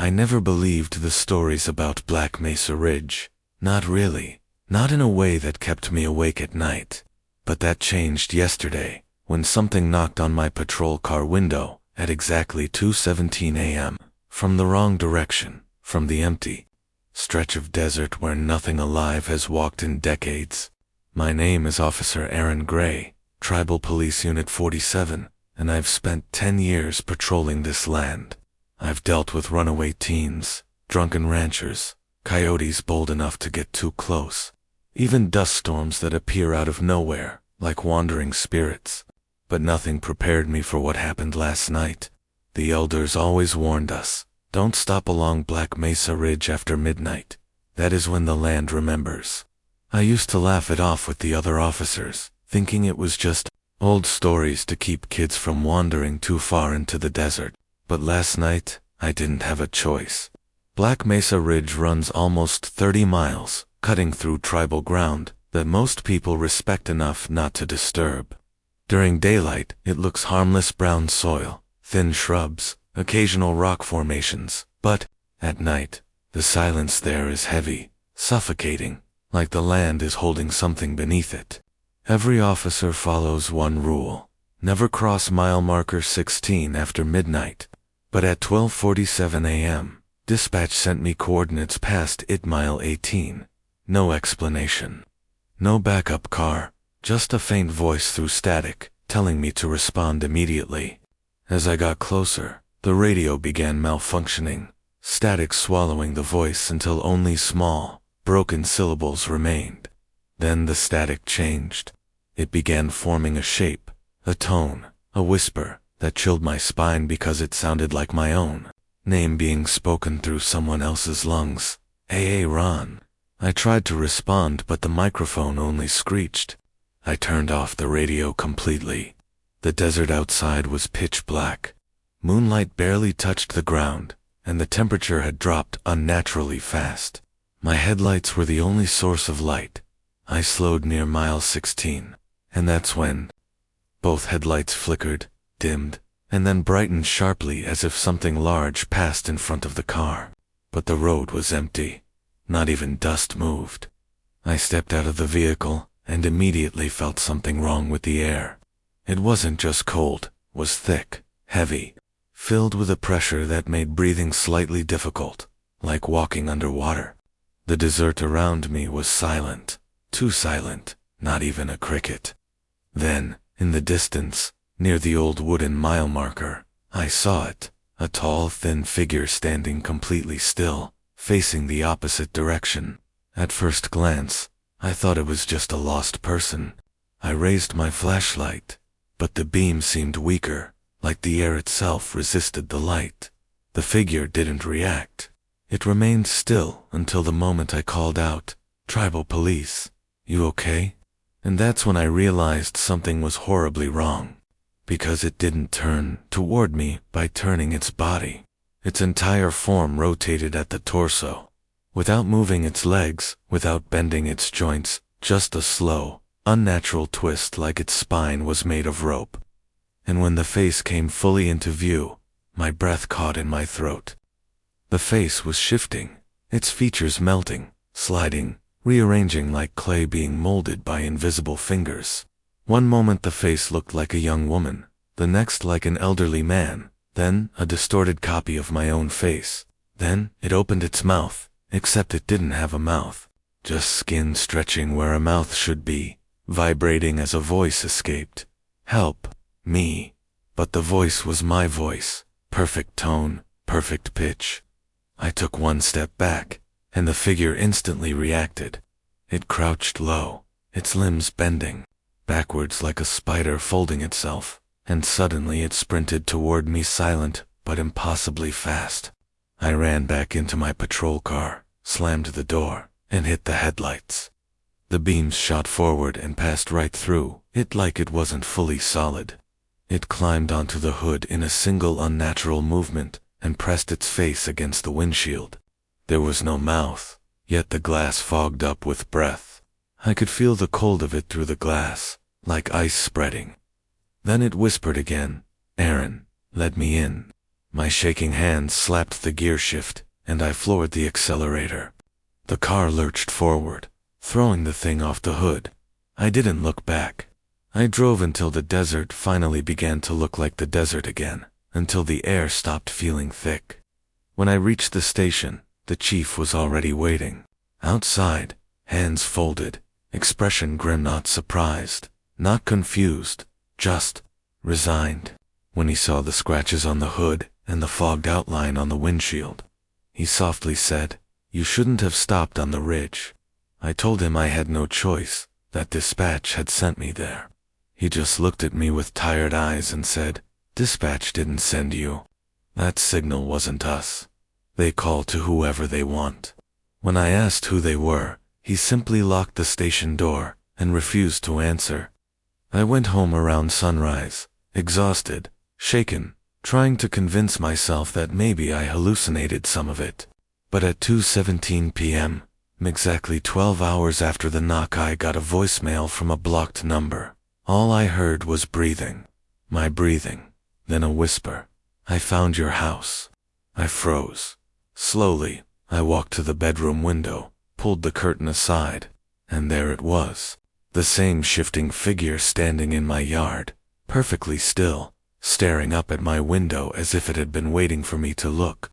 I never believed the stories about Black Mesa Ridge. Not really. Not in a way that kept me awake at night. But that changed yesterday, when something knocked on my patrol car window at exactly 2:17 a.m. from the wrong direction, from the empty stretch of desert where nothing alive has walked in decades. My name is Officer Aaron Gray, Tribal Police Unit 47, and I've spent 10 years patrolling this land. I've dealt with runaway teens, drunken ranchers, coyotes bold enough to get too close, even dust storms that appear out of nowhere, like wandering spirits. But nothing prepared me for what happened last night. The elders always warned us, don't stop along Black Mesa Ridge after midnight. That is when the land remembers. I used to laugh it off with the other officers, thinking it was just old stories to keep kids from wandering too far into the desert. But last night, I didn't have a choice. Black Mesa Ridge runs almost 30 miles, cutting through tribal ground that most people respect enough not to disturb. During daylight, it looks harmless brown soil, thin shrubs, occasional rock formations, but at night, the silence there is heavy, suffocating, like the land is holding something beneath it. Every officer follows one rule: never cross mile marker 16 after midnight. But at 12:47 a.m., dispatch sent me coordinates past it mile 18. No explanation. No backup car, just a faint voice through static, telling me to respond immediately. As I got closer, the radio began malfunctioning, static swallowing the voice until only small, broken syllables remained. Then the static changed. It began forming a shape, a tone, a whisper that chilled my spine because it sounded like my own name being spoken through someone else's lungs. "Hey, Ron." I tried to respond, but the microphone only screeched. I turned off the radio completely. The desert outside was pitch black. Moonlight barely touched the ground, and the temperature had dropped unnaturally fast. My headlights were the only source of light. I slowed near mile 16, and that's when both headlights flickered, dimmed, and then brightened sharply as if something large passed in front of the car. But the road was empty. Not even dust moved. I stepped out of the vehicle and immediately felt something wrong with the air. It wasn't just cold, it was thick, heavy, filled with a pressure that made breathing slightly difficult, like walking underwater. The desert around me was silent, too silent, not even a cricket. Then, in the distance, near the old wooden mile marker, I saw it, a tall, thin figure standing completely still, facing the opposite direction. At first glance, I thought it was just a lost person. I raised my flashlight, but the beam seemed weaker, like the air itself resisted the light. The figure didn't react. It remained still until the moment I called out, "Tribal Police, you okay?" And that's when I realized something was horribly wrong. Because it didn't turn toward me by turning its body. Its entire form rotated at the torso, without moving its legs, without bending its joints, just a slow, unnatural twist like its spine was made of rope. And when the face came fully into view, my breath caught in my throat. The face was shifting, its features melting, sliding, rearranging like clay being molded by invisible fingers. One moment the face looked like a young woman, the next like an elderly man, then a distorted copy of my own face. Then it opened its mouth, except it didn't have a mouth, just skin stretching where a mouth should be, vibrating as a voice escaped. "Help me." But the voice was my voice, perfect tone, perfect pitch. I took one step back, and the figure instantly reacted. It crouched low, its limbs bending backwards like a spider folding itself, and suddenly it sprinted toward me, silent but impossibly fast. I ran back into my patrol car, slammed the door, and hit the headlights. The beams shot forward and passed right through it like it wasn't fully solid. It climbed onto the hood in a single unnatural movement and pressed its face against the windshield. There was no mouth, yet the glass fogged up with breath. I could feel the cold of it through the glass, like ice spreading. Then it whispered again, "Aaron, let me in." My shaking hand slapped the gear shift, and I floored the accelerator. The car lurched forward, throwing the thing off the hood. I didn't look back. I drove until the desert finally began to look like the desert again, until the air stopped feeling thick. When I reached the station, the chief was already waiting. Outside, hands folded, expression grim, not surprised, not confused, just resigned. When he saw the scratches on the hood and the fogged outline on the windshield, he softly said, "You shouldn't have stopped on the ridge." I told him I had no choice, that dispatch had sent me there. He just looked at me with tired eyes and said, "Dispatch didn't send you. That signal wasn't us. They call to whoever they want." When I asked who they were, he simply locked the station door and refused to answer. I went home around sunrise, exhausted, shaken, trying to convince myself that maybe I hallucinated some of it. But at 2:17 p.m., exactly 12 hours after the knock, I got a voicemail from a blocked number. All I heard was breathing. My breathing. Then a whisper. "I found your house." I froze. Slowly, I walked to the bedroom window, pulled the curtain aside, and there it was. The same shifting figure standing in my yard, perfectly still, staring up at my window as if it had been waiting for me to look.